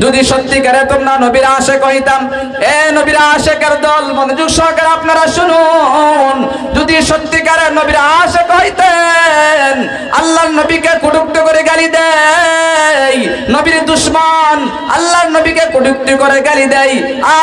যদি সত্যিকারে তোমরা নবীর আশিক হইতাম, এ নবীর আশিকের দল মনোযোগ সহকারে আপনারা শুনুন, যদি সত্যিকারে নবীর আশিক হইতেন, আল্লাহর নবীকে কটূক্তি করে গালি দেয়, নবীর দুশমন আল্লাহর নবীকে কটূক্তি করে গালি দেয়,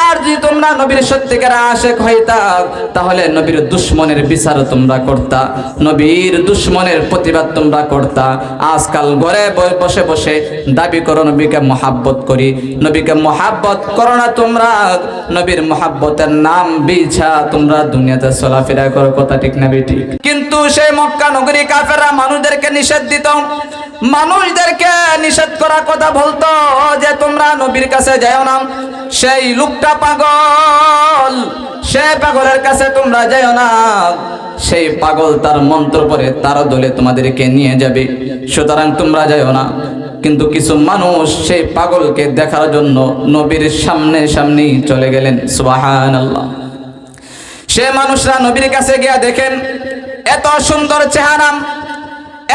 আর যদি তোমরা নবীর সত্যিকারে আশিক হইতাম তাহলে নবীর দুশমনের বিচার তোমরা করতা, নবীর দুশমনের প্রতিবাদ তোমরা করতা। আজকাল ঘরে বসে বসে দাবি করো নবীকে মহাব্বত করি, নবীকে মহাব্বত করো না তোমরা, নবীর মহাব্বতের নাম বিছা তোমরা দুনিয়াতে চলাফেরা করো, কথা ঠিক না বেটি? কিন্তু সেই মক্কা নগরী কাফেররা মানুষদেরকে নিষেধ দিত, মানুষদেরকে নিষেধ করার কথা বলতো যে তোমরা নবীর কাছে যাও না, সেই লোকটা পাগল, সে পাগলের কাছে তোমরা যাও না, সেই পাগল তার মন্ত্র পড়ে তার দলে তোমাদেরকে নিয়ে যাবে, সুতরাং তোমরা যাও না। কিন্তু কিছু মানুষ সেই পাগলকে দেখার জন্য নবীর সামনে সামনেই চলে গেলেন, সুবহানাল্লাহ। সে মানুষরা নবীর কাছে গিয়ে দেখেন এত সুন্দর চেহারা,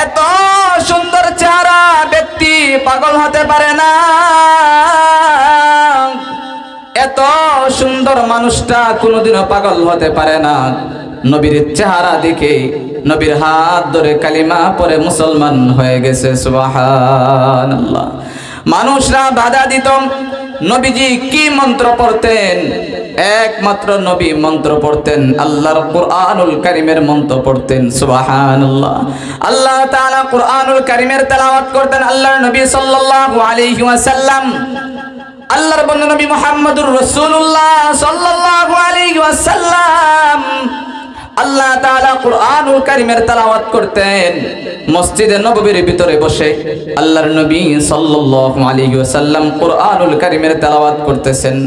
এত সুন্দর চেহারা ব্যক্তি পাগল হতে পারে না, এত সুন্দর মানুষটা কোনোদিনও পাগল হতে পারে না। নবীর চেহারা দেখে নবীর হাত ধরে কালিমা পড়ে মুসলমান হয়ে গেছে, সুবহানাল্লাহ। মানুষরা বাধা দিত, নবীজি কি মন্ত্র পড়তেন? একমাত্র নবী মন্ত্র পড়তেন, আল্লাহর কুরআনুল কারীমের মন্ত্র পড়তেন, সুবহানাল্লাহ। আল্লাহ তাআলা কুরআনুল কারীমের তেলাওয়াত করতেন আল্লাহর নবী সাল্লাল্লাহু আলাইহি ওয়াসাল্লাম, আল্লাহর বন্ধু নবী মুহাম্মদুর রাসূলুল্লাহ সাল্লাল্লাহু আলাইহি ওয়াসাল্লাম। আল্লাহ তাআলা কুরআনুল কারীমের তেলাওয়াত করতেন মসজিদে নববীর ভিতরে বসে, আল্লাহর নবী সাল্লাল্লাহু আলাইহি ওয়াসাল্লাম কুরআনুল কারীমের তেলাওয়াত করতেছেন,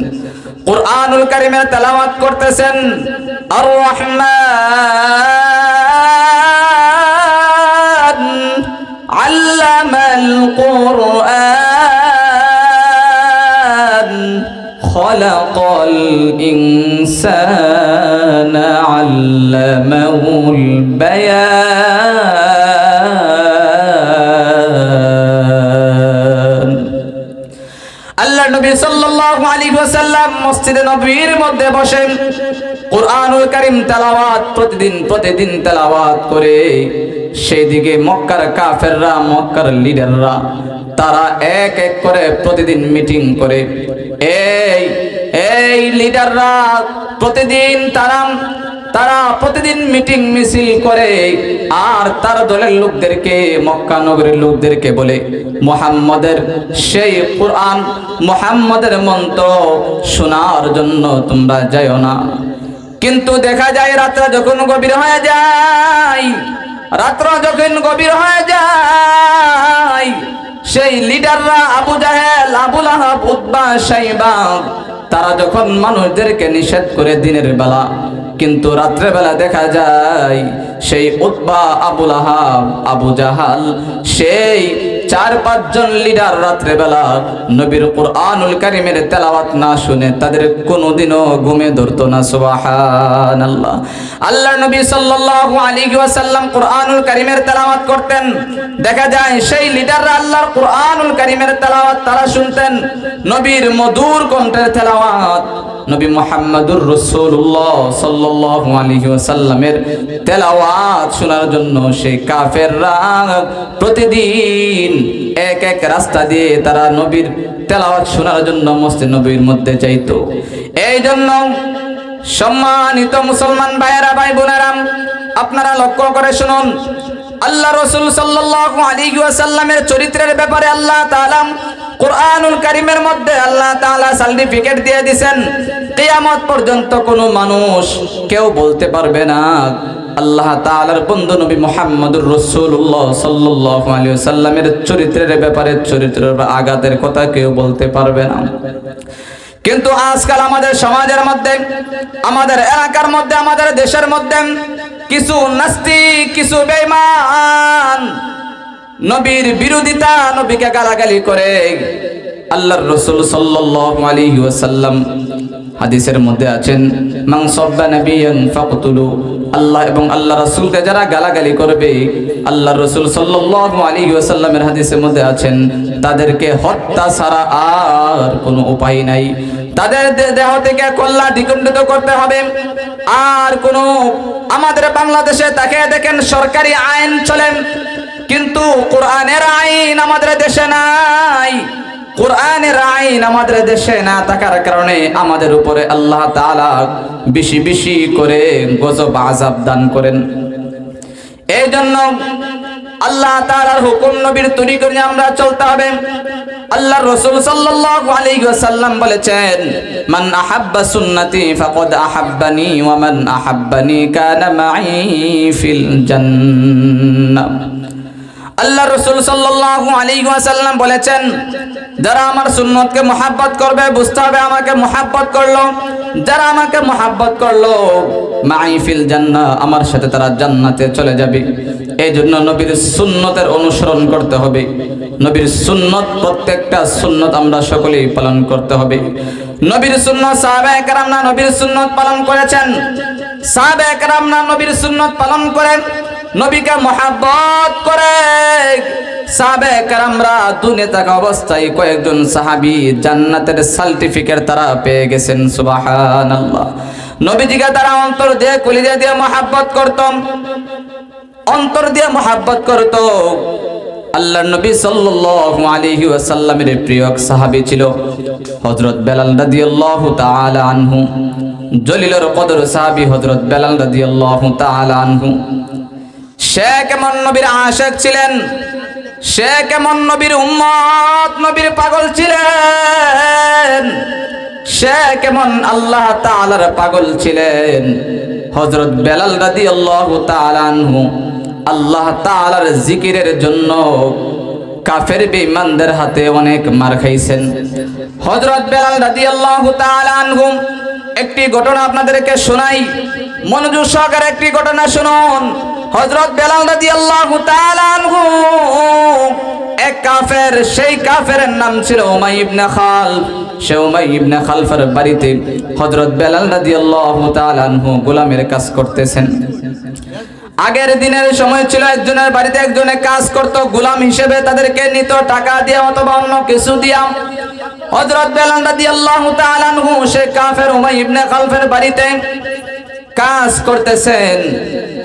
কুরআনুল কারীমের তেলাওয়াত করতেছেন। আর রহমান আল্লামাল কুরআন খলাকাল ইনসানা আল্লামাহুল বায়ান। আল্লাহ নবী সাল্লাল্লাহু আলাইহি ওয়াসাল্লাম মসজিদে নববীর মধ্যে বসে কুরআনুল কারীম তেলাওয়াত প্রতিদিন তেলাওয়াত করে। সেই দিকে মক্কার কাফেররা, মক্কার লিডাররা তারা এক এক করে প্রতিদিন মিটিং করে। এই লিডাররা প্রতিদিন তারা প্রতিদিন মিটিং মিছিল করে, আর তার দলের লোকদেরকে, মক্কা নগরের লোকদেরকে বলে মুহাম্মাদের সেই কুরআন, মুহাম্মাদের মন্ত্র শোনার জন্য তোমরা যাও না। কিন্তু দেখা যায় রাত্র যখন গভীর হয়ে যায়, সেই লিডাররা আবু জাহেল, আবু লাহাব, উতবা, শাইবা তারা যখন মানুষদেরকে নিষেধ করে দিনের বেলা, কিন্তু রাত্রে বেলা দেখা যায় সেই উতবা, আবু লাহাব, আবু জাহাল, সেই 4-5 জন লিডার রাত্রে বেলা নবীর কুরআনুল কারীমের তেলাওয়াত না শুনে তাদের কোনোদিনও ঘুমে ধরতো না, সুবহানাল্লাহ। আল্লাহর নবী সাল্লাল্লাহু আলাইহি ওয়াসাল্লাম কুরআনুল কারীমের তেলাওয়াত করতেন, দেখা যায় সেই লিডাররা আল্লাহর কুরআনুল কারীমের তেলাওয়াত তারা শুনতেন, নবীর মধুর কণ্ঠের তেলাওয়াত, নবী মুহাম্মদুর রাসূলুল্লাহ সাল্লাল্লাহু আলাইহি ওয়াসাল্লামের তেলাওয়াত শোনার জন্য সেই কাফেররা প্রতিদিন এক এক রাস্তা দিয়ে তারা নবীর তেলাওয়াত শোনার জন্য মসজিদ নববীর মধ্যে যাইতো। এই জন্য সম্মানিত মুসলমান ভাইয়েরা, ভাই বোনেরা, আপনারা লক্ষ্য করে শুনুন, আল্লাহ রাসূল সাল্লাল্লাহু আলাইহি ওয়াসাল্লামের চরিত্রের ব্যাপারে আল্লাহ তাআলা কুরআনুল কারীমের মধ্যে আল্লাহ তাআলা সার্টিফিকেট দিয়ে দিবেন। কিয়ামত পর্যন্ত কোনো মানুষ কেউ বলতে পারবে না আল্লাহ তাআলার বন্ধু নবী মুহাম্মদুর রাসূলুল্লাহ সাল্লাল্লাহু আলাইহি ওয়াসাল্লামের চরিত্রের ব্যাপারে, চরিত্রের আঘাতের কথা কেউ বলতে পারবে না। কিন্তু আজকাল আমাদের সমাজের মধ্যে, আমাদের এলাকার মধ্যে, আমাদের দেশের মধ্যে কিছু নাস্তিক, কিছু বেঈমান নবীর বিরোধিতা, নবীকে গালাগালি করে। আল্লাহর রাসূল সাল্লাল্লাহু আলাইহি ওয়াসাল্লাম হাদিসের মধ্যে আছেন, মান সাব্বা নাবিয়ান ফাকতুলু আল্লাহ এবং আল্লাহ রাসূলকে যারা গালাগালি করবে, আল্লাহ রাসূল সাল্লাল্লাহু আলাইহি ওয়াসাল্লামের হাদিসের মধ্যে আছেন তাদেরকে হত্যা ছাড়া আর কোনো উপায় নাই। তাদের দেহ থেকে কল্লা দ্বিখণ্ডিত করতে হবে। আর কোনো আমাদের বাংলাদেশে তাকে দেখেন সরকারি আইন চলে, কিন্তু কোরআনের আইন আমাদের দেশে নাই। কোরআনের আইন আমাদের দেশে না থাকার কারণে আমাদের উপরে আল্লাহ তাআলা বেশি বেশি করে গজব আযাব দান করেন। এই জন্য আল্লাহ তাআলার হুকুম নবীর তরিকায় আমরা চলতে হবে। আল্লাহর রাসূল সাল্লাল্লাহু আলাইহি ওয়াসাল্লাম বলেছেন, মান আহাব্বা সুন্নতি ফাকাদ আহাব্বানি ওয়া মান আহাব্বানি কানা মাই ফিল জান্নাহ। আল্লাহ রাসূল সাল্লাল্লাহু আলাইহি ওয়াসাল্লাম বলেছেন, যারা আমার সুন্নতকে মহব্বত করবে বুঝতে হবে আমাকে মহব্বত করলো। যারা আমাকে মহব্বত করলো মাই ফিল জান্নাহ, আমার সাথে তারা জান্নাতে চলে যাবে। এই জন্য নবীর সুন্নতের অনুসরণ করতে হবে। নবীর সুন্নত, প্রত্যেকটা সুন্নত আমরা সকলেই পালন করতে হবে। নবীর সুন্নত সাহাবায়ে কেরামরা নবীর সুন্নত পালন করেছেন। সাহাবায়ে কেরামরা নবীর সুন্নত পালন করেন, নবীকে মহব্বত করে। সাহাবায়ে কেরামরা দুনিয়া থাকা অবস্থায় কয়েকজন সাহাবী জান্নাতের সার্টিফিকেট তারা পেয়ে গেছেন। সুবহানাল্লাহ। নবীজিকে তারা অন্তর দিয়ে কলিজা দিয়ে মহব্বত করত, অন্তর দিয়ে মহব্বত করত। আল্লাহর নবী সাল্লাল্লাহু আলাইহি ওয়াসাল্লামের প্রিয় সাহাবী ছিল হযরত বেলাল রাদিয়াল্লাহু তাআলা আনহু। জলিলুল কদর সাহাবী হযরত বেলাল রাদিয়াল্লাহু তাআলা আনহু। সে কেমন নবীর আশিক ছিলেন, সে কেমন নবীর উম্মত, নবীর পাগল ছিলেন, সে কেমন আল্লাহ তাআলার পাগল ছিলেন। হযরত বেলাল রাদিয়াল্লাহু তাআলা আনহু আল্লাহ তাআলার জিকিরের জন্য কাফের বেঈমানদের হাতে অনেক মার খাইছেন। হযরত বেলাল রাদিয়াল্লাহু তাআলা আনহু একটি ঘটনা আপনাদেরকে শোনাই, মনোযোগ সহকারে একটি ঘটনা শুনুন। হযরত বেলাল রাদিয়াল্লাহু তাআলা আনহু এক কাফের, সেই কাফেরের নাম ছিল উমাইয়া ইবনে খালফ। সে উমাইয়া ইবনে খালফের বাড়িতে হযরত বেলাল রাদিয়াল্লাহু তাআলা আনহু গোলামের কাজ করতেছেন। আগের দিনের সময় ছিল একজনের বাড়িতে একজনে কাজ করত, গোলাম হিসেবে তাদেরকে নিত টাকা দিয়ে অথবা অন্য কিছু দিয়া। হযরত বেলাল রাদিয়াল্লাহু তাআলা আনহু সে কাফের উমাইয়া ইবনে খালফের বাড়িতে কাজ করতেছেন।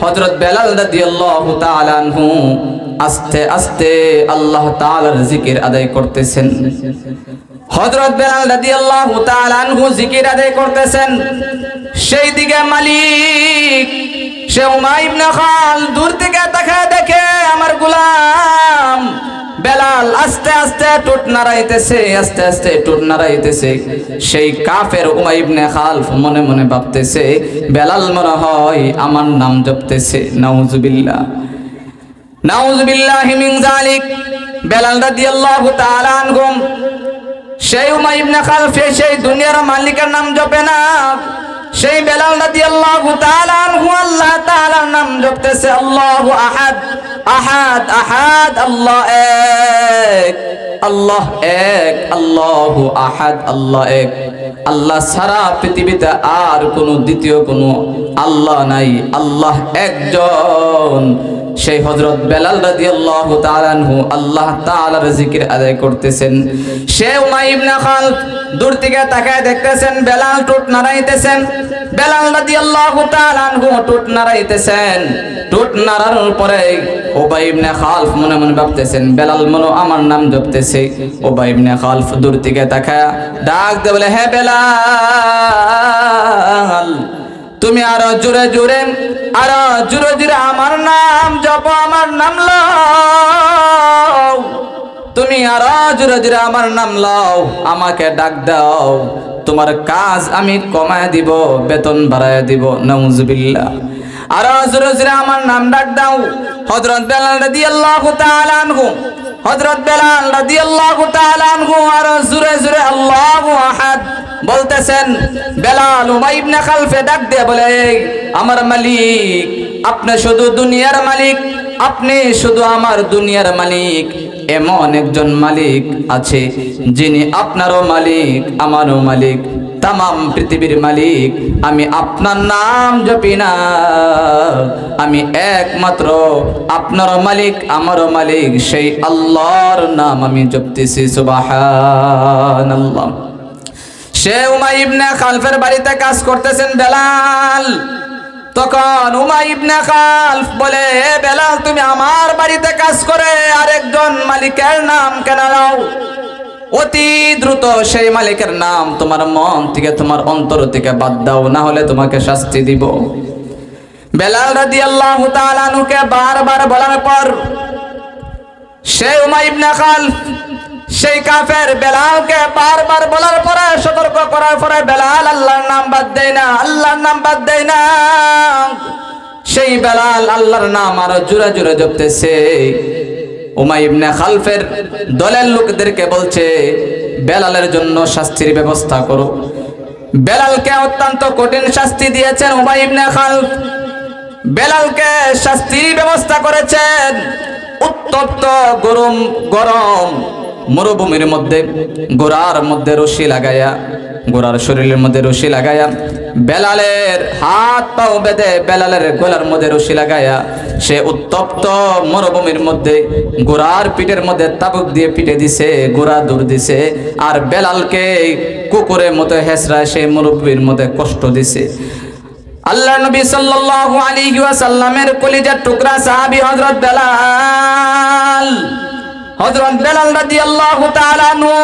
হযরত বেলাল রাদিয়াল্লাহু তাআলা আনহু আস্তে আস্তে আল্লাহ তাআলার জিকির আদায় করতেছেন। হযরত বেলাল রাদিয়াল্লাহু তাআলা আনহু জিকির আদায় করতেছেন, সেই দিকে মালিক সে উমাইয়া ইবনে খাল দূর থেকে তাকায় দেখে আমার গোলাম বেলাল আস্তে আস্তে টুট নাড়াইতেছে, আস্তে আস্তে টুট নাড়াইতেছে। সেই কাফের উমাইয়া ইবনে খালফ মনে মনে ভাবতেছে বেলাল মনে হয় আমার নাম জপতেছে। নাউজুবিল্লাহ, নাউজুবিল্লাহি মিন যালিক। বেলাল রাদিয়াল্লাহু তাআলা আনহু সেই উমাইয়া ইবনে খালফ সেই দুনিয়ার মালিকের নাম জপে না, সেই বেলাল রাদিয়াল্লাহু তাআলা আনহু আল্লাহ তাআলার নাম জপতেছে। আল্লাহু আহাদ, আহাদ আহাদ, আল্লাহ এক, আল্লাহ এক, আল্লাহু আহাদ, আল্লাহ এক। আল্লাহ ছাড়া পৃথিবীতে আর কোনো দ্বিতীয় কোনো আল্লাহ নাই, আল্লাহ একজন। সেই হযরত বেলাল রাদিয়াল্লাহু তাআলা আনহু আল্লাহ তাআলার জিকির আদায় করতেছেন। সে উমাইয়া ইবনে খালফ দূর থেকে তাকায় দেখতেছেন বেলাল টুট নাড়াইতেছেন। বেলাল রাদিয়াল্লাহু তাআলা আনহু টুট নাড়াইতেছেন। টুট নাড়ানোর পরে উমাইয়া ইবনে খালফ মনে মনে ভাবতেছেন বেলাল মনে আমার নাম জপতেছে। উমাইয়া ইবনে খালফ দূর থেকে তাকায় ডাক দিয়ে বলে, হে বেলাল, তুমি আরো জোরে জোরে, আরো জোরে জোরে আমার নাম জপো, আমার নাম লও। তুমি আরো জোরে জোরে আমার নাম লও, আমাকে ডাক দাও, তোমার কাজ আমি কমায় দিব, বেতন বাড়ায় দিব। নাউজুবিল্লাহ। আরো জোরে জোরে আমার নাম ডাক দাও। হযরত বেলাল রাদিয়াল্লাহু তাআলা আনহু, হযরত বেলাল রাদিয়াল্লাহু তাআলা আনহু আরো জোরে জোরে আল্লাহু আহাদ বলতেছেন। বেলাল উমাইয়া ইবনে খালফে ডাক দিয়ে বলে, আমার মালিক, আপনি শুধু দুনিয়ার মালিক, আপনি শুধু আমার দুনিয়ার মালিক। এমন একজন মালিক আছে যিনি আপনারও মালিক, আমারও মালিক, তামাম পৃথিবীর মালিক, আমি আপনার নাম জপি না, আমি একমাত্র আপনারও মালিক আমারও মালিক সেই আল্লাহর নাম আমি জপতেছি। সুবহানাল্লাহ। সে উমাইয়া ইবনে খালফের বাড়িতে কাজ করতেছেন বেলাল। তখন উমাইয়া ইবনে খালফ বলে, বেলাল তুমি আমার বাড়িতে কাজ করে আরেকজন মালিকের নাম কেন নাও? অতি দ্রুত সেই মালিকের নাম তোমার মন থেকে তোমার অন্তর থেকে বাদ দাও, না হলে তোমাকে শাস্তি দিব। বেলাল রাদিয়াল্লাহু তাআলা আনহুকে বারবার বলার পর সেই উমাইয়া ইবনে খালফ সেই কাফের বেলালকে বারবার বলার পরে সতর্ক করার পরে বেলাল আল্লাহর নাম বাদ দেয় না, আল্লাহর নাম বাদ দেয় না। সেই বেলাল আল্লাহর নাম আরো জোরে জোরে জপতেছে। উমাইয়া ইবনে খালফের দলের লোকদেরকে বলছে, বেলালের জন্য শাস্তির ব্যবস্থা করো। বেলালকে অত্যন্ত কঠিন শাস্তি দিয়েছেন উমাইয়া ইবনে খালফ। বেলালকে শাস্তির ব্যবস্থা করেছেন উত্তপ্ত গরম মরুভূমির মধ্যে গোরার মধ্যে রশি লাগাইয়া, গোরার শরীরের মধ্যে রশি লাগাইয়া, বেলালের হাত পাও বেঁধে বেলালের গলার মধ্যে রশি লাগাইয়া সে উত্তপ্ত মরুভূমির মধ্যে গোরার পিঠের মধ্যে তাবুক দিয়ে পিঠে দিছে, গোরা দূর দিছে, আর বেলালকে কুকুরের মতো হেসরায় সেই মরুভূমির মধ্যে কষ্ট দিছে। আল্লাহ নবী সাল্লাল্লাহু আলাইহি ওয়াসাল্লামের কলিজার টুকরা সাহাবী হযরত বেলাল, হযরত বেলাল রাদিয়াল্লাহু তাআলা আনহু,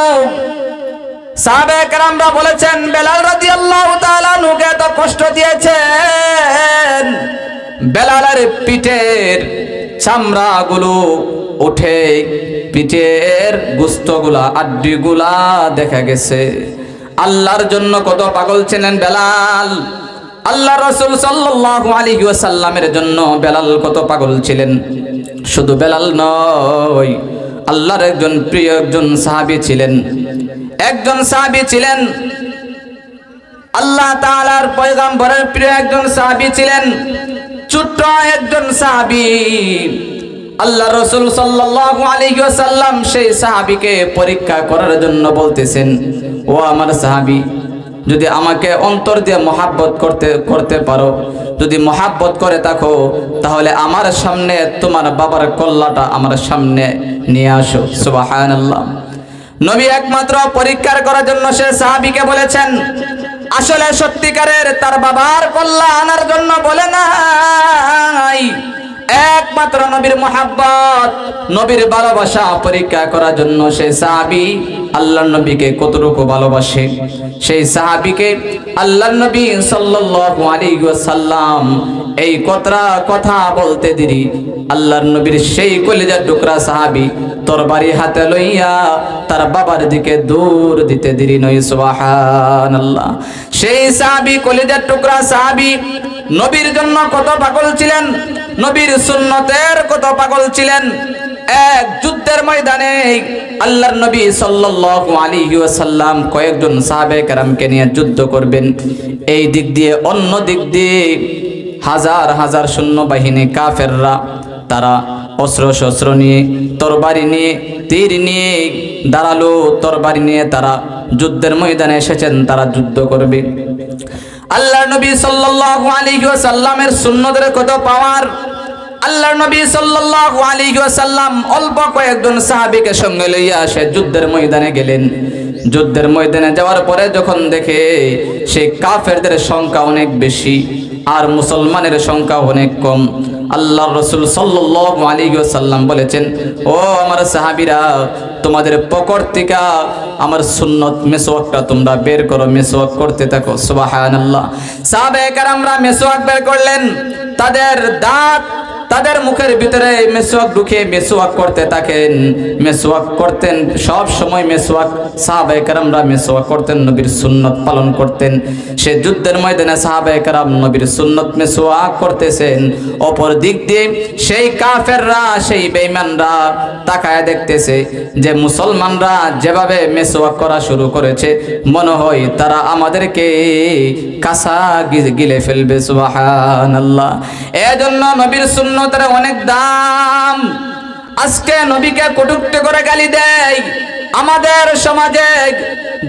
সাহাবায়ে কেরামরা বলেছেন বেলাল রাদিয়াল্লাহু তাআলা আনহুকে এত কষ্ট দিয়েছেন, বেলালের পিঠের চামড়াগুলো উঠে, পিঠের গোশতগুলা আড্ডিগুলা দেখা গেছে। আল্লাহর জন্য কত পাগল ছিলেন বেলাল। আল্লাহ রাসূল সাল্লাল্লাহু আলাইহি ওয়াসাল্লামের জন্য বেলাল কত পাগল ছিলেন। শুধু বেলাল নয়, আল্লাহর একজন প্রিয় একজন সাহাবী ছিলেন, একজন সাহাবী ছিলেন আল্লাহ তাআলার পয়গম্বরের প্রিয় একজন সাহাবী ছিলেন, ছোট্ট একজন সাহাবী। আল্লাহ রাসূল সাল্লাল্লাহু আলাইহি ওয়াসাল্লাম সেই সাহাবীকে পরীক্ষা করার জন্য বলতেছেন, ও আমার সাহাবী, যদি আমাকে অন্তর দিয়ে মহাব্বত করতে পারো, যদি মহাব্বত করে থাকো, তাহলে আমার সামনে তোমার বাবার কল্লাটা আমার সামনে নিয়ে আসো। সুবহানাল্লাহ। নবী একমাত্র পরীক্ষা করার জন্য সে সাহাবীকে বলেছেন, আসলে সত্যিকারের তার বাবার কল্লা আনার জন্য বলে নাই, একমাত্র নবীর মহাব্বত নবীর ভালোবাসা পরীক্ষা করার জন্য সেই সাহাবী আল্লাহর নবীকে কতটুকু ভালোবাসে, সেই সাহাবীকে আল্লাহর নবী সাল্লাল্লাহু আলাইহি ওয়াসাল্লাম এই কথা বলতে দেরি আল্লাহর নবীর সেই কলিজার টুকরা সাহাবী তরবারি হাতে লইয়া তার বাবার দিকে দূর দিতে দেরি নয়। সুবহানাল্লাহ। সেই সাহাবী কলিজার টুকরা সাহাবী নবীর জন্য কত পাগল ছিলেন, নবীর সুন্নতের কত পাগল ছিলেন। এক যুদ্ধের ময়দানে আল্লাহর নবী সাল্লাল্লাহু আলাইহি ওয়াসাল্লাম কয়েকজন সাহাবায়ে কেরামকে নিয়ে যুদ্ধ করবেন। এই দিক দিয়ে অন্য দিক দিয়ে হাজার হাজার সৈন্যবাহিনী কাফেররা, তারা অস্ত্র শস্ত্র নিয়ে, তরবারি নিয়ে, তীর নিয়ে, ধারালো তরবারি নিয়ে তারা যুদ্ধের ময়দানে এসেছেন, তারা যুদ্ধ করবে। আল্লাহর নবী সাল্লাল্লাহু আলাইহি ওয়াসাল্লামের সুন্নতের কত পাওয়ার। আল্লাহর নবী সাল্লাল্লাহু আলাইহি ওয়াসাল্লাম অল্প কয়েকজন সাহাবীকে সঙ্গে লইয়া সে যুদ্ধের ময়দানে গেলেন। যুদ্ধের ময়দানে যাওয়ার পরে যখন দেখে সেই কাফেরদের সংখ্যা অনেক বেশি আর মুসলমানের সংখ্যা অনেক কম, আল্লাহর রাসূল সাল্লাল্লাহু আলাইহি ওয়াসাল্লাম বলেছেন, ও আমার সাহাবীরা, তোমাদের পকেট থেকে আমার সুন্নত মেসওয়াকটা তোমরা বের করো, মেসওয়াক করতে থাকো। সুবহানাল্লাহ। সাহাবায়ে কেরামরা মেসওয়াক বের করলেন, তাদের দাঁত তাদের মুখের ভিতরে মেসওয়াক ঢুকে মেসওয়াক করতে থাকেন, মেসওয়াক করতেন সব সময়। মেসওয়াক সাহাবায়ে কেরামরা মেসওয়াক করতেন, নবীর সুন্নত পালন করতেন। সে যুদ্ধের ময়দানে সাহাবায়ে কেরাম নবীর সুন্নত মেসওয়াক করতেছেন, অপর দিক দিয়ে সেই কাফেররা, সেই বেঈমানরা তাকায় দেখতেছে যে মুসলমানরা যেভাবে মেসওয়াক করা শুরু করেছে, মনে হয় তারা আমাদেরকে কাঁচা গিলে ফেলবে। সুবহানাল্লাহ। এজন্য নবীর সুন্নতের অনেক দাম। আজকে নবীকে কটূক্তি করে গালি দেয়, আমাদের সমাজে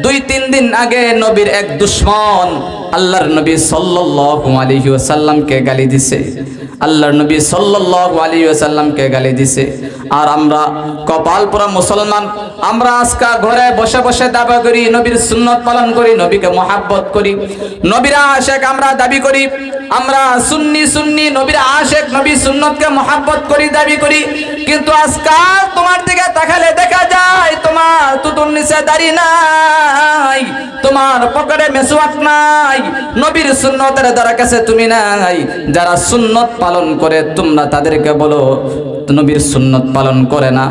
2-3 দিন আগে নবীর এক দুশমন আল্লাহর নবী সাল্লাল্লাহু আলাইহি ওয়াসাল্লামকে গালি দিছে। আল্লাহর নবী সাল্লাল্লাহু আলাইহি ওয়াসাল্লামকে গালি দিছে। আর আমরা কপাল পোড়া মুসলমান, আমরা আজকে ঘরে বসে বসে দাবি করি নবীর সুন্নাত পালন করি, নবীকে মহব্বত করি, নবীর আশিক আমরা দাবি করি। আমরা সুন্নি নবীর আশিক, নবীর সুন্নতকে মহব্বত করি, দাবি করি। কিন্তু আজকাল তোমার দিকে তাকালে দেখা যায় তোমার তুতুর নিচে দাড়ি নাই, তোমার পকেটে মেসওয়াক নাই, নবীর সুন্নতের দ্বারা কাছে তুমি নাই। যারা সুন্নত পালন করে তোমরা তাদেরকে বলো নবীর সুন্নত পালন করে না,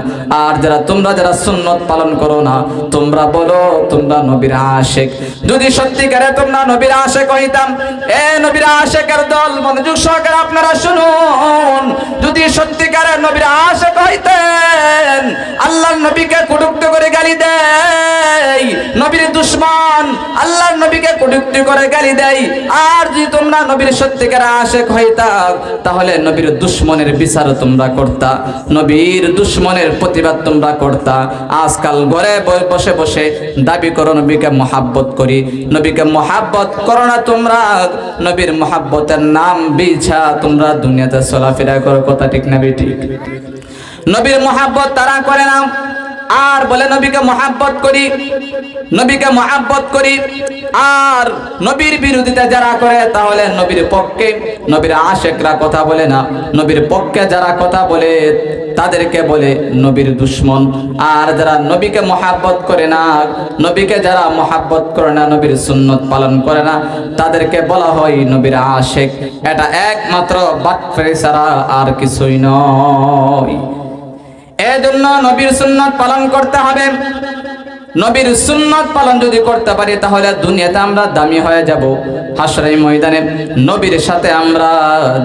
আর যারা সুন্নত পালন করো না তোমরা বলো তোমরা নবীর আশিক। যদি সত্যিকারে তোমরা নবীর আশিক হইতাম, এ নবীর আশিকের দল মনোযোগ সহকারে আপনারা শুনুন, যদি সত্যিকারে নবীর আশিক হইতেন, আল্লাহর নবীকে কটূক্তি করে গালি দেয়, নবীর দুশমন আল্লাহর নবীকে কটূক্তি করে গালি দেয়, আর যদি তোমরা নবীর সত্যিকারে আশিক হইতাম তাহলে নবীর দুশমনের বিচার তোমরা করতা, নবীর দুশমনের প্রতিবাদ তোমরা করতা। আজকাল ঘরে বসে বসে দাবি করো নবীকে মহব্বত করি, নবীকে মহব্বত করো না তোমরা, নবীর মহব্বতের নাম বিছা তোমরা দুনিয়াতে চলাফেরা করো। কথা ঠিক না ঠিক? নবীর মহব্বত তারা করে না, আর বলে নবীকে মহব্বত করি, নবীকে মহব্বত করি। আর নবীর বিরোধিতা যারা করে তাহলে নবীর পক্ষে নবীর আশিকরা কথা বলে না, নবীর পক্ষে যারা কথা বলে তাদেরকে বলে নবীর দুশমন। আর যারা নবীকে মহব্বত করে না, নবীকে যারা মহব্বত করে না, নবীর সুন্নত পালন করে না, তাদেরকে বলা হয় নবীর আশিক। এটা একমাত্র বাটপারি ছাড়া আর কিছুই নয়। এজন্য নবীর সুন্নত পালন করতে হবে। নবীর সুন্নত পালন যদি করতে পারি তাহলে দুনিয়াতে আমরা দামি হয়ে যাব, হাসরের ময়দানে নবীর সাথে আমরা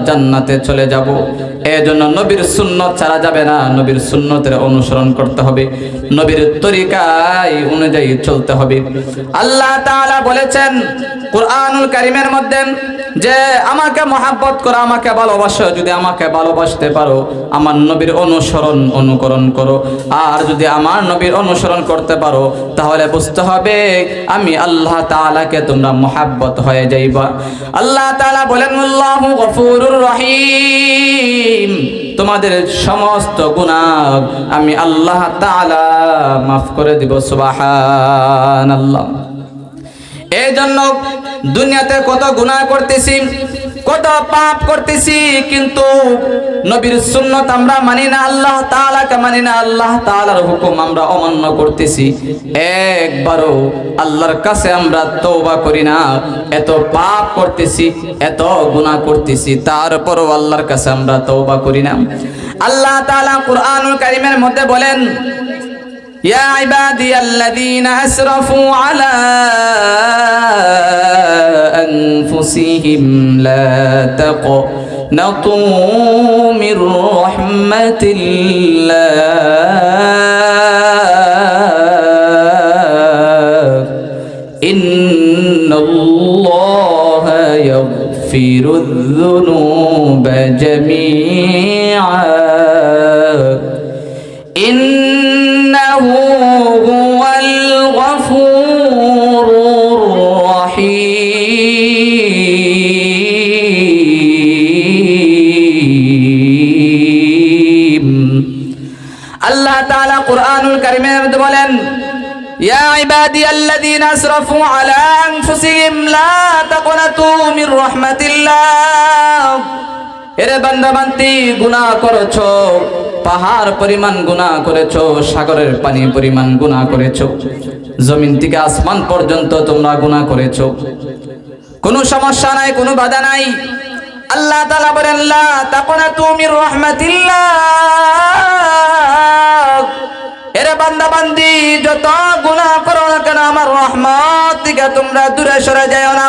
জান্নাতে চলে যাব। এজন্য নবীর সুন্নত ছাড়া যাবে না, নবীর সুন্নতের অনুসরণ করতে হবে, নবীর তরিকায় অনুযায়ী চলতে হবে। আল্লাহ তাআলা বলেছেন কুরআনুল কারীমের মধ্যে যে আমাকে মহব্বত করো, আমাকে ভালোবাসো, যদি আমাকে ভালোবাসতে পারো আমার নবীর অনুকরণ করো। আর যদি আমার নবীর অনুসরণ করতে পারো তাহলে বুঝতে হবে আমি আল্লাহ তাআলাকে তোমরা মহব্বত হয়ে যাইবা। আল্লাহ তাআলা বলেন আল্লাহু গফুরুর রহিম, তোমাদের সমস্ত গুনাহ আমি আল্লাহ তাআলা মাফ করে দিব। সুবহানাল্লাহ। এই জন্য দুনিয়াতে কত গুনাহ করতেছি, কত পাপ করতেছি, কিন্তু নবীর সুন্নত আমরা মানি না, আল্লাহ তাআলাকে মানি না, আল্লাহ তাআলার হুকুম আমরা অমান্য করতেছি। একবারও আল্লাহর কাছে আমরা তওবা করি না, এত পাপ করতেছি, এত গুনাহ করতেছি, তারপরও আল্লাহর কাছে আমরা তওবা করি না। আল্লাহ তাআলা কুরআনুল কারীমের মধ্যে বলেন يا عبادي الذين أسرفوا على أنفسهم لا تقنطوا من رحمة الله إن الله يغفر الذنوب جميعا إنه هو الغفور الرحيم। আল্লাহ তাআলা কুরআনুল কারীমের মধ্যে বলেন ইয়া ইবাদিয়াল্লাযীনা আসরাফু আলা আনফুসিহিম লা তাকনাতু মির রাহমাতিল্লাহ। এরে বান্দা বান্দি, গুনাহ করেছো, পাহাড় পরিমাণ গুনাহ করেছো, সাগরের পানি পরিমাণ গুনাহ করেছো, জমিন থেকে আসমান পর্যন্ত তোমরা গুনাহ করেছো, কোনো সমস্যা নাই, কোনো বাধা নাই। আল্লাহ তাআলা বলেন লা তাকনাতু মির রাহমাতিল্লাহ। এরে বান্দা বান্দি, যত গুনাহ করো না কেন আমার রহমত থেকে তোমরা দূরে সরে যাও না,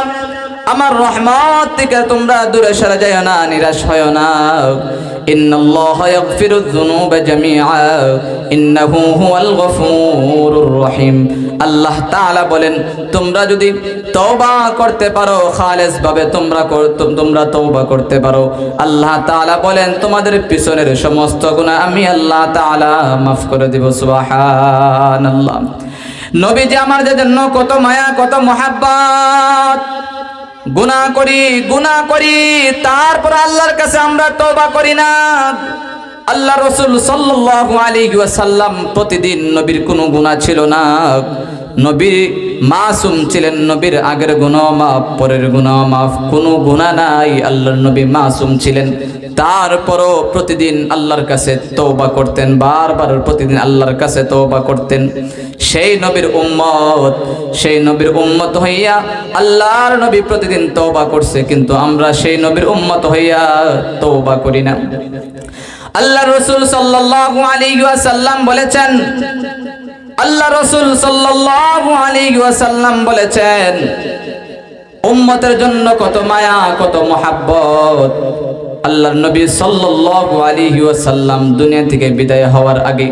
আমার রহমত থেকে তোমরা দূরে সরে যাও না, নিরাশ হয় না। ইন্নাল্লাহা ইয়াগফিরুয যুনুবা জামিআ ইন্নাহু হুয়াল গফুরুর রহিম। আল্লাহ তাআলা বলেন তোমরা যদি তওবা করতে পারো, খালেস ভাবে তোমরা তওবা করতে পারো, আল্লাহ তাআলা বলেন তোমাদের পিছনের সমস্ত গুনাহ আমি আল্লাহ তাআলা মাফ করে দেব। সুবহানাল্লাহ। নবীজি আমার জন্য কত মায়া, কত মহব্বত। গুনাহ করি তারপর আল্লাহর কাছে আমরা তওবা করি না। আল্লাহ রাসূল সাল্লাল্লাহু আলাইহি ওয়াসাল্লাম প্রতিদিন, নবীর কোনো গুনাহ ছিল না, নবী মাসুম ছিলেন, নবীর আগের গুনাহ মাফ, পরের গুনাহ মাফ, কোনো গুনাহ নাই, আল্লাহর নবী মাসুম ছিলেন। তারপরও প্রতিদিন আল্লাহর কাছে তওবা করতেন, বারবার প্রতিদিন আল্লাহর কাছে তওবা করতেন। সেই নবীর উম্মত হইয়া আল্লাহর নবী প্রতিদিন তওবা করছে, কিন্তু আমরা সেই নবীর উম্মত হইয়া তওবা করি না। আল্লাহ রাসূল সাল্লাল্লাহু আলাইহি ওয়াসাল্লাম বলেছেন, আল্লাহ রাসূল সাল্লাল্লাহু আলাইহি ওয়াসাল্লাম বলেছেন উম্মতের জন্য কত মায়া, কত মহব্বত। আল্লাহর নবী সাল্লাল্লাহু আলাইহি ওয়াসাল্লাম দুনিয়া থেকে বিদায় হওয়ার আগে,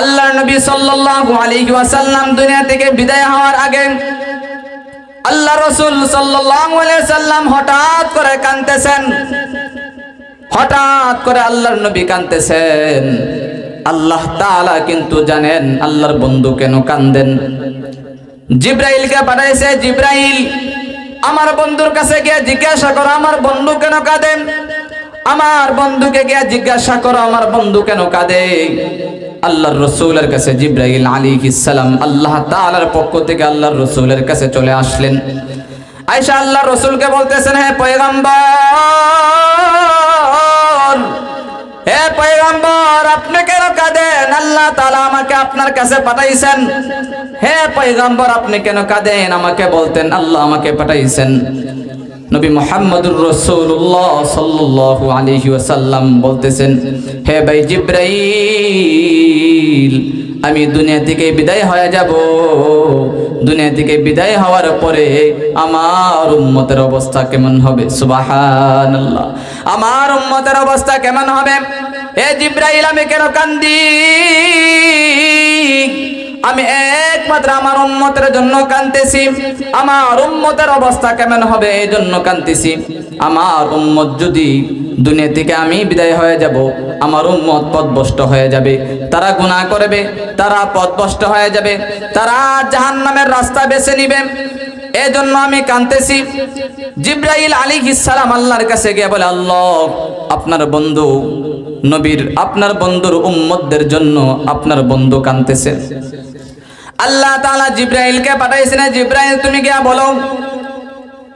আল্লাহর নবী সাল্লাল্লাহু আলাইহি ওয়াসাল্লাম দুনিয়া থেকে বিদায় হওয়ার আগে আল্লাহ রাসূল সাল্লাল্লাহু আলাইহি ওয়াসাল্লাম হঠাৎ করে কাঁদতেছেন। হঠাৎ করে আল্লাহর নবী কাঁদতেছেন। আল্লাহ তাআলা কিন্তু জানেন আল্লাহর বন্ধু কেন কাঁদেন। জিবরাইলকে পাঠাইছে, জিবরাইল আমার বন্ধুর কাছে গিয়ে জিজ্ঞাসা করো আমার বন্ধু কেন কাঁদে। আমার বন্ধুকে গিয়ে জিজ্ঞাসা করো আমার বন্ধু কেন কাঁদে। আল্লাহর রাসূলের কাছে জিবরাইল আলাইহিস সালাম আল্লাহ তাআলার পক্ষ থেকে আল্লাহর রাসূলের কাছে চলে আসলেন। আয়েশা আল্লাহর রাসূলকে বলতেছেন, হে পয়গম্বর, হে পয়গম্বর আপনি কেন কাঁদেন? আল্লাহ তাআলা আমাকে আপনার কাছে পাঠাইছেন। হে পয়গম্বর আপনি কেন কাঁদেন? আমাকে বলতেন আল্লাহ আমাকে পাঠাইছেন। নবী মুহাম্মদুর রাসূলুল্লাহ সাল্লাল্লাহু আলাইহি ওয়াসাল্লাম বলতেছেন, হে ভাই জিবরাইল আমি দুনিয়া থেকে বিদায় হয়ে যাব। দুনিয়া থেকে বিদায় হওয়ার পরে আমার উম্মতের অবস্থা কেমন হবে? সুবহানাল্লাহ। আমার উম্মতের অবস্থা কেমন হবে? হে জিবরাইল আমি কেন কান্দি? আমি একমাত্র আমার উম্মতের জন্য কাঁদতেছি। আমার উম্মতের অবস্থা কেমন হবে এই জন্য কাঁদতেছি। আমার উম্মত যদি দুনিয়া থেকে আমি বিদায় হয়ে যাব, আমার উম্মত পথভ্রষ্ট হয়ে যাবে, তারা গুনাহ করবে, তারা পথভ্রষ্ট হয়ে যাবে, তারা জাহান্নামের রাস্তা বেছে নিবে, এজন্য আমি কাঁদতেছি। জিবরাইল আলাইহিস সালাম আল্লাহর কাছে গিয়ে বলে, আল্লাহ আপনার বন্ধু নবীর, আপনার বন্ধুর উম্মতদের জন্য আপনার বন্ধু কাঁদতেছে। আল্লাহ তাআলা জিবরাইলকে পাঠাইছেন, জিবরাইল তুমি গিয়া বলো।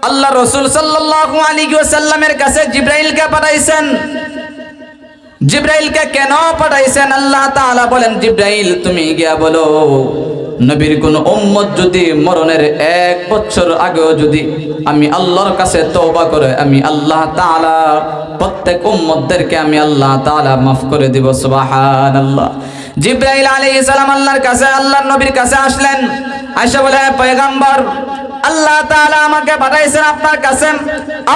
আল্লাহ রাসূল সাল্লাল্লাহু আলাইহি ওয়াসাল্লামের কাছে জিবরাইলকে পাঠাইছেন। জিবরাইলকে কেন পাঠাইছেন? আল্লাহ তাআলা বলেন, জিবরাইল তুমি গিয়া বলো নবীর কোন উম্মত যদি মরণের 1 বছর আগেও যদি আমি আল্লাহর কাছে তওবা করে, আমি আল্লাহ তাআলা প্রত্যেক উম্মতদেরকে আমি আল্লাহ তাআলা মাফ করে দিব। সুবহানাল্লাহ। জিবরাইল আলাইহিস সালাম আল্লাহর কাছে, আল্লাহর নবীর কাছে আসলেন। আয়েশা বলে, পয়গম্বর আল্লাহ তাআলা আমাকে পাঠাইছেন আপনার কাছে।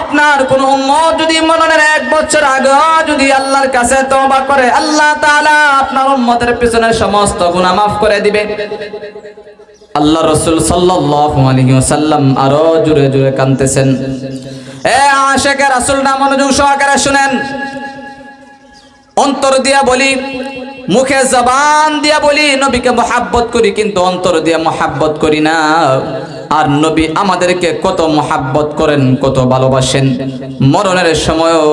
আপনার কোন উম্মত যদি মরণের 1 বছর আগে যদি আল্লাহর কাছে তওবা করে, আল্লাহ তাআলা আপনার উম্মতের পিছনের সমস্ত গুনাহ মাফ করে দিবে। আল্লাহ রাসূল সাল্লাল্লাহু আলাইহি ওয়াসাল্লাম আরো জোরে জোরে কাঁদতেছেন। এ আশিকে রাসূল না, মনোযোগ সহকারে শুনেন। অন্তর দিয়া বলি, মুখে জবান দিয়া বলি নবীকে মহব্বত করি, কিন্তু অন্তর দিয়া মহব্বত করি না। আর নবী আমাদেরকে কত মহব্বত করেন, কত ভালোবাসেন। মরণের সময়ও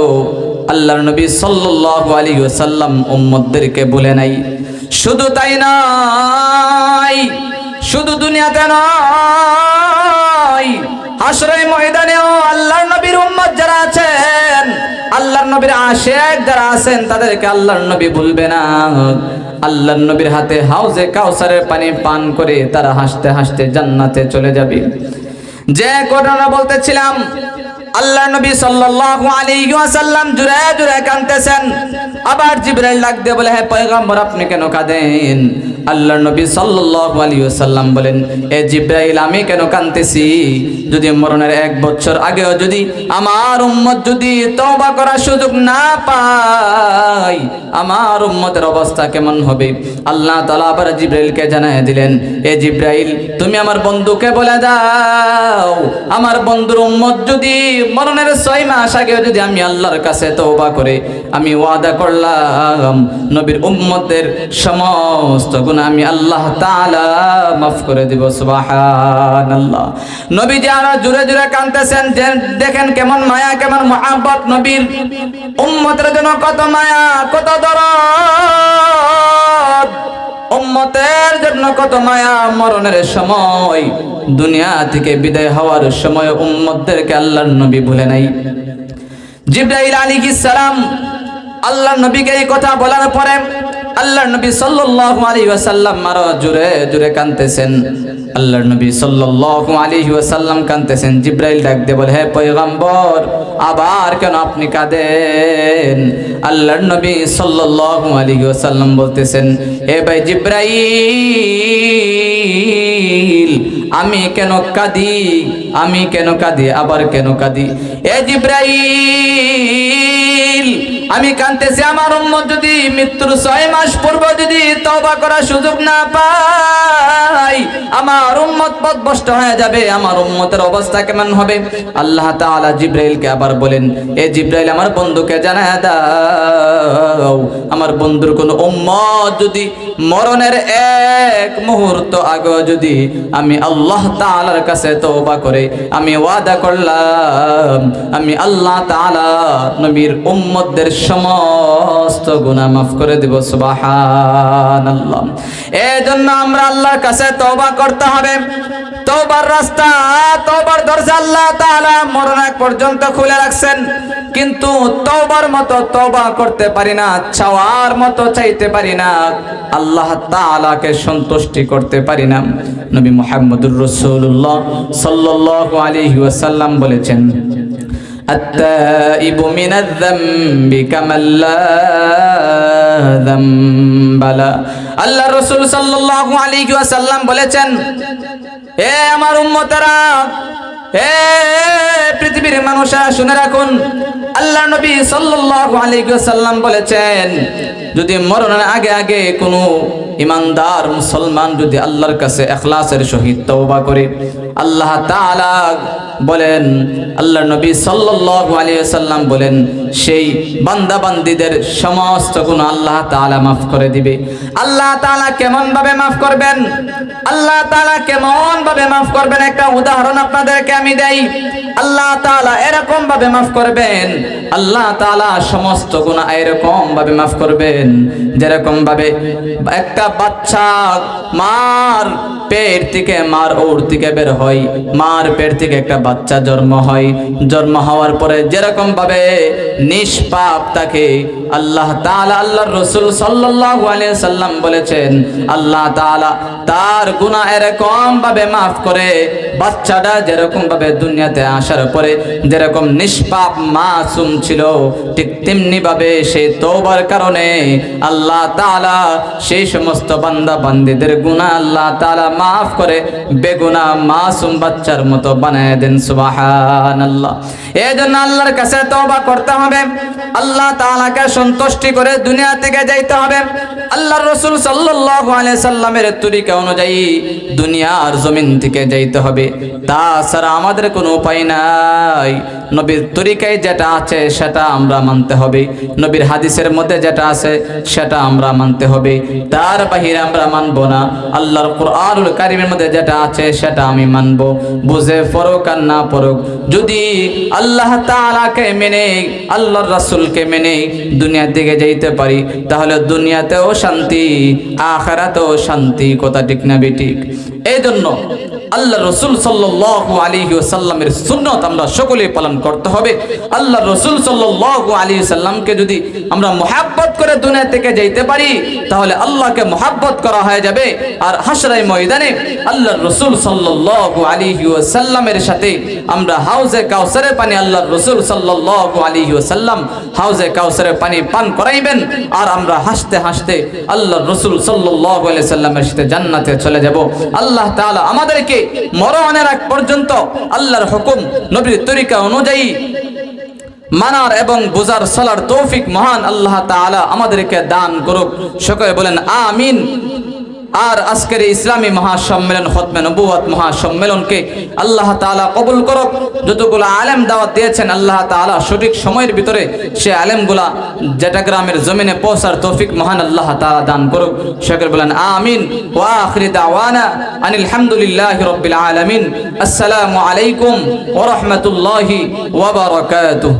আল্লাহর নবী সাল্লাল্লাহু আলাইহি ওয়াসাল্লাম উম্মতদেরকে বলে নাই। শুধু তাই নয়, শুধু দুনিয়াতে নয়, হাশরের ময়দানেও আল্লাহর নবীর উম্মত যারা আছেন, আল্লাহর নবীর আশিক যারা আছেন, তাদেরকে আল্লাহর নবী ভুলবে না। আল্লাহর নবীর হাতে হাউজে কাউসারের পানি পান করে তারা হাসতে হাসতে জান্নাতে চলে যাবে। যে ঘটনা বলতেছিলাম, আল্লাহর নবী সাল্লাল্লাহু আলাইহি ওয়াসাল্লাম জোরে জোরে কাঁদতেছেন। আবার জিবরাইল ডাক দিয়ে বলে, হে পয়গম্বর আপনি কেন কাঁদেন? আল্লাহর নবী সাল্লাল্লাহু আলাইহি ওয়াসাল্লাম বলেন, এ জিবরাইল, আমি কেন কাঁদতেছি? যদি মরণের 1 বছর আগেও যদি আমার উম্মত যদি তওবা করার সুযোগ না পায়, আমার উম্মতের অবস্থা কেমন হবে? আল্লাহ তাআলা আবার জিবরাইলকে জানায় দিলেন, এ জিবরাইল, তুমি আমার বন্ধুকে বলে দাও, আমার বন্ধুর উম্মত যদি মরণের 6 মাস আগেও যদি আমি আল্লাহর কাছে তওবা করে, আমি ওয়াদা করলাম নবীর উম্মতের সমস্ত গুনাহ আমি আল্লাহ তাআলা মাফ করে দিব। সুবহানাল্লাহ। নবীজি আরো জোরে জোরে কাঁদতেছেন, যে দেখেন কেমন মায়া, কেমন মহব্বত, নবীর উম্মতের জন্য কত মায়া, কত দরদ, উম্মতের জন্য কত মায়া। মরণের সময়, দুনিয়া থেকে বিদায় হওয়ার সময় উম্মতদেরকে আল্লাহর নবী ভুলে নাই। জিবরাইল আলাইহিস সালাম আল্লাহর নবীকে এই কথা বলার পরে আল্লাহর নবী সাল্লাল্লাহু আলাইহি ওয়াসাল্লাম আরো জোরে জোরে কাঁদতেছেন। আল্লাহর নবী সাল্লাল্লাহু আলাইহি ওয়াসাল্লাম কাঁদতেছেন। জিবরাইল ডাক দিয়ে বলে, হে পয়গম্বর, আবার কেন আপনি কাঁদেন? আল্লাহর নবী সাল্লাল্লাহু আলাইহি ওয়াসাল্লাম বলতেছেন, হে ভাই জিবরাইল, আমি কেন কাঁদি? আমি কেন কাঁদি? আবার কেন কাঁদি? এ জিবরাইল, আমি কাঁদতেছি আমার উম্মত যদি মৃত্যুর 6 মাস পূর্বে যদি তওবা করার সুযোগ না পায়, আমার উম্মত পথভ্রষ্ট হয়ে যাবে। আমার উম্মতের অবস্থা কেমন হবে? আল্লাহ তাআলা জিবরাইলকে আবার বলেন, এ জিবরাইল, আমার বন্ধুকে জানায় দাও, আমার বন্ধুর কোন উম্মত যদি মরণের 1 মুহূর্ত আগে যদি আমি আল্লাহ তাআলার কাছে তওবা করে, আমি ওয়াদা করলাম আমি আল্লাহ তাআলা নবীর উম্মতদের সমস্ত গুনাহ মাফ করে দেব। সুবহানাল্লাহ। এজন্য আমরা আল্লাহর কাছে তওবা করতে হবে। তওবার রাস্তা, তওবার দরজা আল্লাহ তাআলা মরণ আগ পর্যন্ত খুলে রাখছেন, কিন্তু তওবার মতো তওবা করতে পারি না, চাওয়ার মতো চাইতে পারি না, আল্লাহ তাআলাকে সন্তুষ্টি করতে পারি না। নবী মুহাম্মদুর রাসূলুল্লাহ সাল্লাল্লাহু আলাইহি ওয়াসাল্লাম বলেছেন, আত-তাইবু মিনাজ যামবি কামাল্লা যামবালা। আল্লাহর রাসূল সাল্লাল্লাহু আলাইহি ওয়াসাল্লাম বলেছেন, হে আমার উম্মতেরা, হে পৃথিবীর মানুষেরা, শুনে রাখুন, আল্লাহর নবী সাল্লাল্লাহু আলাইহি ওয়াসাল্লাম বলেছেন, যদি মরণের আগে আগে কোনো ইমানদার মুসলমান যদি আল্লাহর কাছে ইখলাসের সহিত তওবা করে, আল্লাহ তাআলা বলেন, আল্লাহর নবী সাল্লাল্লাহু আলাইহি ওয়াসাল্লাম বলেন, সেই বান্দা বান্দীদের সমস্ত গুনাহ আল্লাহ তাআলা মাফ করে দিবে। আল্লাহ তাআলা কেমন ভাবে মাফ করবেন? আল্লাহ তাআলা কেমন ভাবে মাফ করবেন? একটা উদাহরণ আপনাদেরকে আমি দেই। আল্লাহ তাআলা এরকম ভাবে মাফ করবেন, আল্লাহ তাআলা সমস্ত গুনাহ এরকম ভাবে মাফ করবেন যেরকম ভাবে একটা বাচ্চা মার পেট থেকে, মার ওর থেকে বের হয়, মার পেট থেকে একটা বাচ্চা জন্ম হয়, জন্ম হওয়ার পরে যেরকম ভাবে নিষ্পাপ তাকে আল্লাহ তাআলা, আল্লাহর রাসূল সাল্লাল্লাহু আলাইহি সাল্লাম বলেছেন, আল্লাহ তাআলা তার গুনাহ এরকম ভাবে মাফ করে, বাচ্চাটা যেরকম ভাবে দুনিয়াতে আসার পরে যেরকম নিষ্পাপ মাসুম ছিল, ঠিক তেমনি ভাবে সেই তওবার কারণে আল্লাহ তাআলা সেই সমস্ত বান্দা বান্দীদের গুনাহ আল্লাহ তাআলা মাফ করে বেগুনাহ মাসুম বাচ্চার মতো বানায় দেন। সুবহানাল্লাহ। এজন্য আল্লাহর কাছে তওবা করতে হবে, আল্লাহ তাআলাকে সন্তুষ্টি করে দুনিয়া থেকে যাইতে হবে। আল্লাহর রাসূল সাল্লাল্লাহু আলাইহি সাল্লামের তরিকা অনুযায়ী দুনিয়ার জমিন থেকে যাইতে হবে, তাছাড়া আমাদের কোনো উপায় নাই। নবীর তরিকায় যেটা আছে সেটা আমরা মানতে হবে, নবীর হাদিসের মধ্যে যেটা আছে সেটা আমরা মানতে হবে, তার বাহিরে আমরা মানব না। আল্লাহর কুরআনুল কারীমের মধ্যে যেটা আছে সেটা আমি মানব, বুঝে পড়ুক আর না পড়ুক। যদি আল্লাহ তাআলাকে মেনে, আল্লাহর রাসূলকে মেনে দুনিয়ার দিকে যাইতে পারি, তাহলে দুনিয়াতেও শান্তি, আখিরাতেও শান্তি। কথা ঠিক না বেঠিক? এই জন্য আল্লাহ রসুল সাল্লাল্লাহু আলাইহি ওয়াসাল্লামের সুন্নাত আমরা সকলেই পালন করতে হবে। আল্লাহ রসুল সাল্লাল্লাহু আলাইহি ওয়াসাল্লামকে যদি আমরা মুহাব্বত করে দুনিয়া থেকে যাইতে পারি তাহলে আল্লাহকে মুহাব্বত করা হয়ে যাবে। আর হাশরের ময়দানে আল্লাহ রসুল সাল্লাল্লাহু আলাইহি ওয়াসাল্লামের সাথে আমরা হাউজে কাউসারের পানি আল্লাহ রসুল সাল্লাল্লাহু আলাইহি ওয়াসাল্লাম হাউজে কাউসারের পানি পান করাইবেন। আর আমরা হাসতে হাসতে আল্লাহ রসুল সাল্লাল্লাহু আলাইহি ওয়াসাল্লামের সাথে জান্নাতে চলে যাব। আল্লাহ তাআলা আমাদেরকে মরণের আগ পর্যন্ত আল্লাহর হুকুম নবীর তরিকা অনুযায়ী মানার এবং বুঝার চলার তৌফিক মহান আল্লাহ তাআলা আমাদেরকে দান করুক। সকলে বলেন আমিন। আর আজকের ইসলামী মহাসম্মেলন খতমে নবুয়ত মহাসম্মেলনকে আল্লাহ তাআলা কবুল করুক। যতগুলো আলেম দাওয়াত দিয়েছেন আল্লাহ তাআলা সঠিক সময়ের ভিতরে সে আলেমগুলা যেটা গ্রামের জমিনে পৌঁছার তৌফিক মহান আল্লাহ তাআলা দান করুক। সকলে বলেন আমিন। ওয়া আখিরি দাওয়ানা আনিল হামদুলিল্লাহি রাব্বিল আলামিন। আসসালামু আলাইকুম ওয়া রাহমাতুল্লাহি ওয়া বারাকাতুহু।